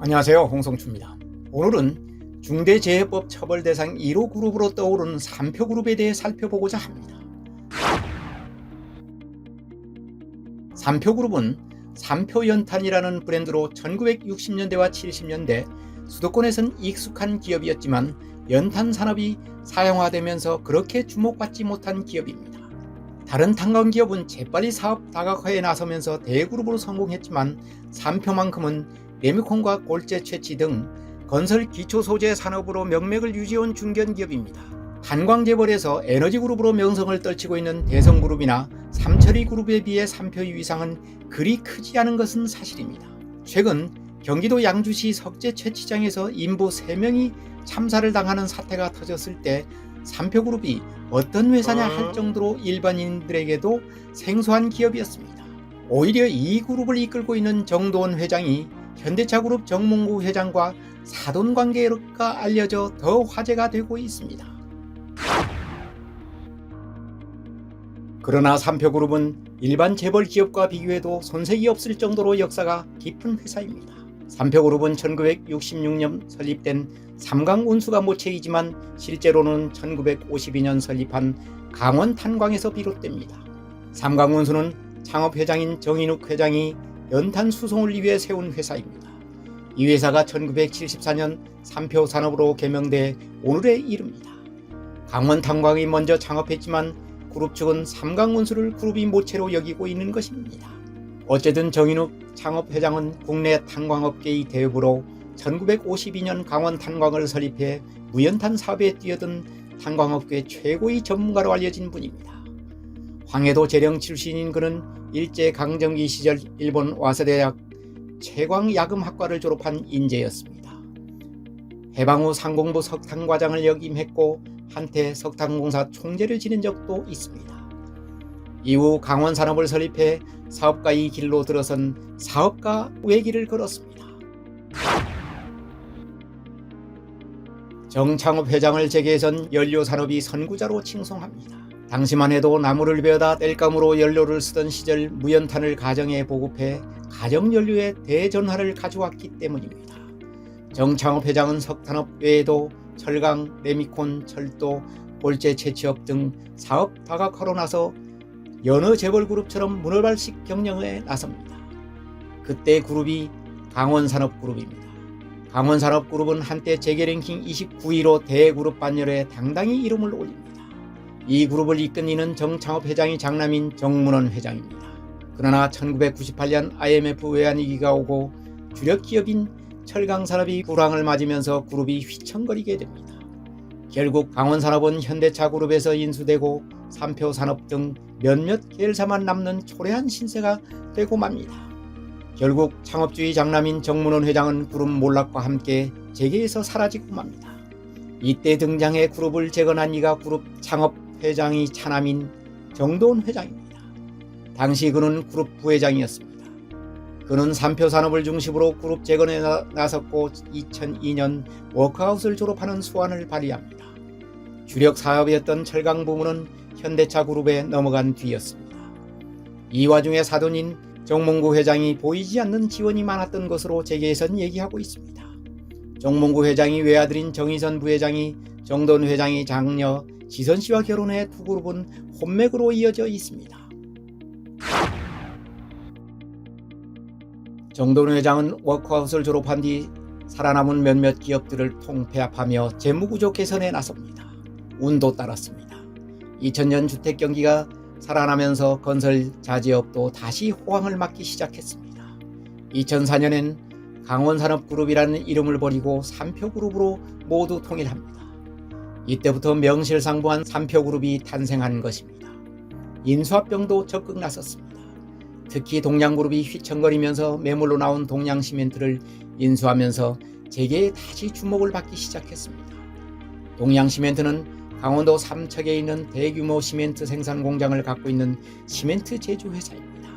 안녕하세요, 홍성추입니다. 오늘은 중대재해법 처벌 대상 1호 그룹으로 떠오르는 삼표그룹에 대해 살펴보고자 합니다. 삼표그룹은 삼표연탄이라는 브랜드로 1960년대와 70년대 수도권에선 익숙한 기업이었지만 연탄 산업이 사형화되면서 그렇게 주목받지 못한 기업입니다. 다른 탄광 기업은 재빨리 사업 다각화에 나서면서 대그룹으로 성공했지만 삼표만큼은 레미콘과 골재 채취 등 건설 기초소재 산업으로 명맥을 유지해온 중견기업입니다. 탄광재벌에서 에너지그룹으로 명성을 떨치고 있는 대성그룹이나 삼천리그룹에 비해 삼표의 위상은 그리 크지 않은 것은 사실입니다. 최근 경기도 양주시 석재 채취장에서 인부 3명이 참사를 당하는 사태가 터졌을 때 삼표그룹이 어떤 회사냐 할 정도로 일반인들에게도 생소한 기업이었습니다. 오히려 이 그룹을 이끌고 있는 정도원 회장이 현대차그룹 정몽구 회장과 사돈관계가 알려져 더 화제가 되고 있습니다. 그러나 삼표그룹은 일반 재벌 기업과 비교해도 손색이 없을 정도로 역사가 깊은 회사입니다. 삼표그룹은 1966년 설립된 삼강운수가 모체이지만 실제로는 1952년 설립한 강원탄광에서 비롯됩니다. 삼강운수는 창업회장인 정인욱 회장이 연탄 수송을 위해 세운 회사입니다. 이 회사가 1974년 삼표산업으로 개명돼 오늘에 이릅니다. 강원탄광이 먼저 창업했지만 그룹 측은 삼강운수를 그룹이 모체로 여기고 있는 것입니다. 어쨌든 정인욱 창업회장은 국내 탄광업계의 대부로 1952년 강원탄광을 설립해 무연탄 사업에 뛰어든 탄광업계 최고의 전문가로 알려진 분입니다. 황해도 재령 출신인 그는 일제강점기 시절 일본 와세대학 채광야금학과를 졸업한 인재였습니다. 해방 후 상공부 석탄과장을 역임했고 한때 석탄공사 총재를 지낸 적도 있습니다. 이후 강원산업을 설립해 사업가의 길로 들어선 사업가 외길을 걸었습니다. 정창업 회장을 재계해선 연료산업이 선구자로 칭송합니다. 당시만 해도 나무를 베어다 땔감으로 연료를 쓰던 시절 무연탄을 가정에 보급해 가정연료의 대전환을 가져왔기 때문입니다. 정창업 회장은 석탄업 외에도 철강, 레미콘, 철도, 골재 채취업 등 사업 다각화로 나서 여느 재벌그룹처럼 문어발식 경영에 나섭니다. 그때 그룹이 강원산업그룹입니다. 강원산업그룹은 한때 재계랭킹 29위로 대그룹 반열에 당당히 이름을 올립니다. 이 그룹을 이끈 이는 정창업 회장의 장남인 정문원 회장입니다. 그러나 1998년 IMF 외환위기가 오고 주력 기업인 철강산업이 불황을 맞으면서 그룹이 휘청거리게 됩니다. 결국 강원산업은 현대차그룹에서 인수되고 삼표산업 등 몇몇 계열사만 남는 초래한 신세가 되고 맙니다. 결국 창업주의 장남인 정문원 회장은 그룹 몰락과 함께 재계에서 사라지고 맙니다. 이때 등장해 그룹을 재건한 이가 그룹 창업 회장이 차남인 정도원 회장입니다. 당시 그는 그룹 부회장이었습니다. 그는 삼표산업을 중심으로 그룹 재건에 나섰고 2002년 워크아웃을 졸업하는 수완을 발휘합니다. 주력 사업이었던 철강 부문은 현대차그룹에 넘어간 뒤였습니다. 이 와중에 사돈인 정몽구 회장이 보이지 않는 지원이 많았던 것으로 재계에선 얘기하고 있습니다. 정몽구 회장이 외아들인 정희선 부회장이 정도원 회장의 장녀 지선 씨와 결혼해 두 그룹은 혼맥으로 이어져 있습니다. 정도원 회장은 워크아웃을 졸업한 뒤 살아남은 몇몇 기업들을 통폐합하며 재무구조 개선에 나섭니다. 운도 따랐습니다. 2000년 주택 경기가 살아나면서 건설 자재업도 다시 호황을 맞기 시작했습니다. 2004년엔 강원산업그룹이라는 이름을 버리고 삼표그룹으로 모두 통일합니다. 이때부터 명실상부한 삼표그룹이 탄생한 것입니다. 인수합병도 적극 나섰습니다. 특히 동양그룹이 휘청거리면서 매물로 나온 동양시멘트를 인수하면서 재계에 다시 주목을 받기 시작했습니다. 동양시멘트는 강원도 삼척에 있는 대규모 시멘트 생산 공장을 갖고 있는 시멘트 제조 회사입니다.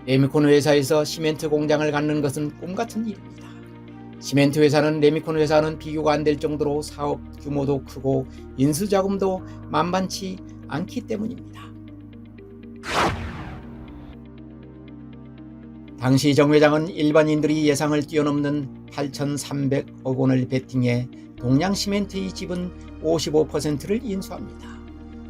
레미콘 회사에서 시멘트 공장을 갖는 것은 꿈같은 일입니다. 시멘트 회사는 레미콘 회사는 비교가 안 될 정도로 사업 규모도 크고 인수자금도 만만치 않기 때문입니다. 당시 정 회장은 일반인들이 예상을 뛰어넘는 8,300억 원을 베팅해 동양시멘트의 지분 55%를 인수합니다.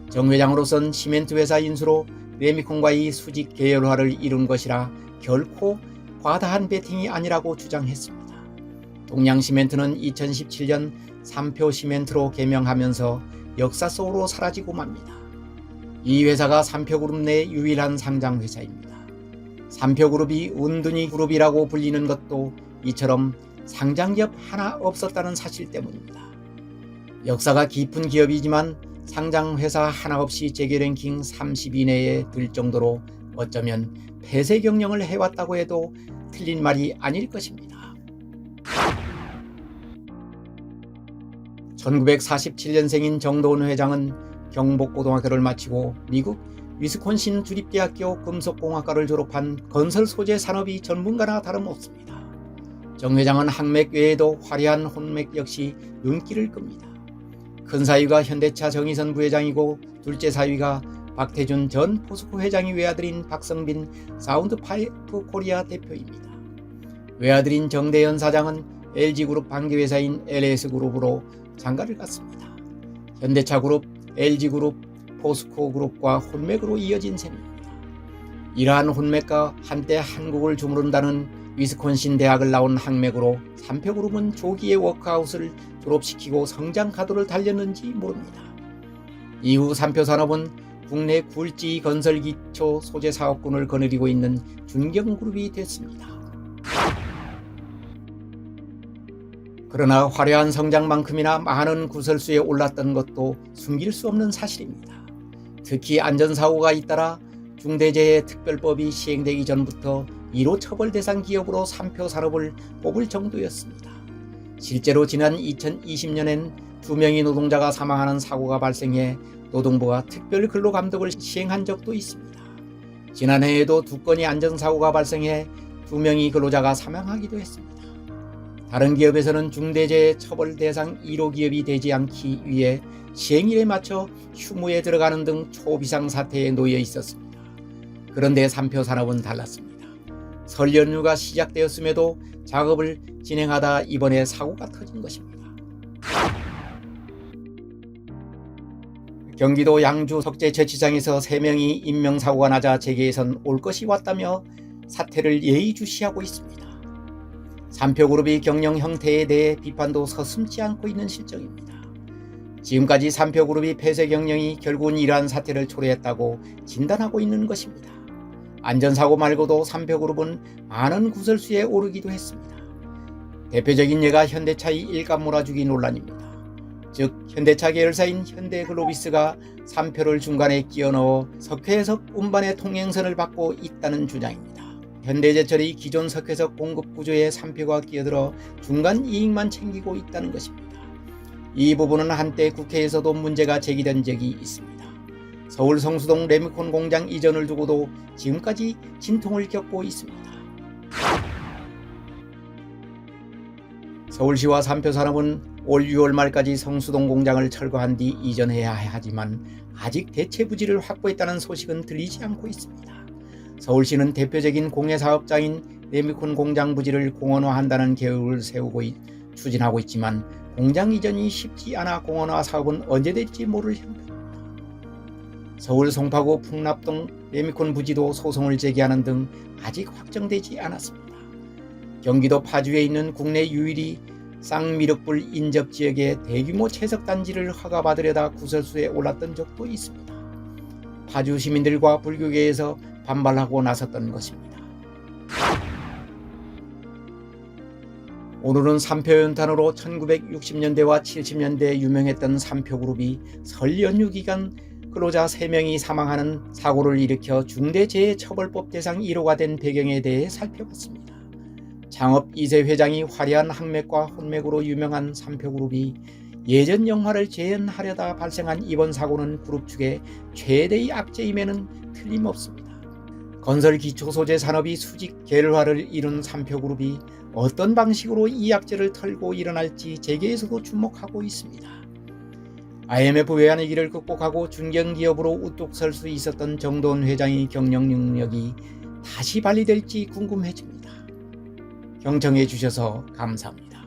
정 회장으로선 시멘트 회사 인수로 레미콘과의 수직 계열화를 이룬 것이라 결코 과다한 베팅이 아니라고 주장했습니다. 동양시멘트는 2017년 삼표시멘트로 개명하면서 역사 속으로 사라지고 맙니다. 이 회사가 삼표그룹 내 유일한 상장회사입니다. 삼표그룹이 은둔이 그룹이라고 불리는 것도 이처럼 상장기업 하나 없었다는 사실 때문입니다. 역사가 깊은 기업이지만 상장회사 하나 없이 재계 랭킹 30 이내에 들 정도로 어쩌면 폐쇄 경영을 해왔다고 해도 틀린 말이 아닐 것입니다. 1947년생인 정도은 회장은 경복고등학교를 마치고 미국 위스콘신 주립대학교 금속공학과를 졸업한 건설 소재 산업이 전문가나 다름없습니다. 정 회장은 항맥 외에도 화려한 혼맥 역시 눈길을 끕니다. 큰 사위가 현대차 정의선 부회장이고 둘째 사위가 박태준 전 포스코 회장이 외아들인 박성빈 사운드파이프 코리아 대표입니다. 외아들인 정대현 사장은 LG그룹 반기회사인 LS그룹으로 장가를 갔습니다. 현대차그룹, LG그룹, 포스코그룹과 혼맥으로 이어진 셈입니다. 이러한 혼맥과 한때 한국을 주무른다는 위스콘신 대학을 나온 항맥으로 삼표그룹은 조기에 워크아웃을 졸업시키고 성장 가도를 달렸는지 모릅니다. 이후 삼표산업은 국내 굴지 건설 기초 소재 사업군을 거느리고 있는 준경그룹이 됐습니다. 그러나 화려한 성장만큼이나 많은 구설수에 올랐던 것도 숨길 수 없는 사실입니다. 특히 안전사고가 잇따라 중대재해특별법이 시행되기 전부터 1호 처벌 대상 기업으로 삼표산업을 뽑을 정도였습니다. 실제로 지난 2020년엔 2명의 노동자가 사망하는 사고가 발생해 노동부가 특별근로감독을 시행한 적도 있습니다. 지난해에도 2건의 안전사고가 발생해 2명의 근로자가 사망하기도 했습니다. 다른 기업에서는 중대재해 처벌 대상 1호 기업이 되지 않기 위해 시행일에 맞춰 휴무에 들어가는 등 초비상 사태에 놓여 있었습니다. 그런데 삼표산업은 달랐습니다. 설 연휴가 시작되었음에도 작업을 진행하다 이번에 사고가 터진 것입니다. 경기도 양주 석재채취장에서 3명이 인명사고가 나자 재계에선 올 것이 왔다며 사태를 예의주시하고 있습니다. 삼표그룹의 경영 형태에 대해 비판도 서슴지 않고 있는 실정입니다. 지금까지 삼표그룹이 폐쇄 경영이 결국은 이러한 사태를 초래했다고 진단하고 있는 것입니다. 안전사고 말고도 삼표그룹은 많은 구설수에 오르기도 했습니다. 대표적인 예가 현대차의 일감 몰아주기 논란입니다. 즉 현대차 계열사인 현대글로비스가 삼표를 중간에 끼워 넣어 석회석 운반의 통행선을 받고 있다는 주장입니다. 현대제철이 기존 석회석 공급 구조에 삼표가 끼어들어 중간 이익만 챙기고 있다는 것입니다. 이 부분은 한때 국회에서도 문제가 제기된 적이 있습니다. 서울 성수동 레미콘 공장 이전을 두고도 지금까지 진통을 겪고 있습니다. 서울시와 삼표산업은 올 6월 말까지 성수동 공장을 철거한 뒤 이전해야 하지만 아직 대체 부지를 확보했다는 소식은 들리지 않고 있습니다. 서울시는 대표적인 공예사업장인 레미콘 공장 부지를 공원화한다는 계획을 세우고 추진하고 있지만 공장 이전이 쉽지 않아 공원화 사업은 언제 될지 모를 형편입니다. 서울 송파구 풍납동 레미콘 부지도 소송을 제기하는 등 아직 확정되지 않았습니다. 경기도 파주에 있는 국내 유일의 쌍미륵불 인접지역에 대규모 채석단지를 허가받으려다 구설수에 올랐던 적도 있습니다. 파주 시민들과 불교계에서 반발하고 나섰던 것입니다. 오늘은 삼표 연탄으로 1960년대와 70년대에 유명했던 삼표그룹이 설 연휴 기간 근로자 3명이 사망하는 사고를 일으켜 중대재해처벌법 대상 1호가 된 배경에 대해 살펴봤습니다. 창업 2세 회장이 화려한 항맥과 혼맥으로 유명한 삼표그룹이 예전 영화를 재현하려다 발생한 이번 사고는 그룹 측의 최대의 악재임에는 틀림없습니다. 건설 기초소재 산업이 수직 계열화를 이룬 삼표그룹이 어떤 방식으로 이 악재를 털고 일어날지 재계에서도 주목하고 있습니다. IMF 외환위기를 극복하고 중견기업으로 우뚝 설 수 있었던 정도은 회장의 경영 능력이 다시 발휘될지 궁금해집니다. 경청해 주셔서 감사합니다.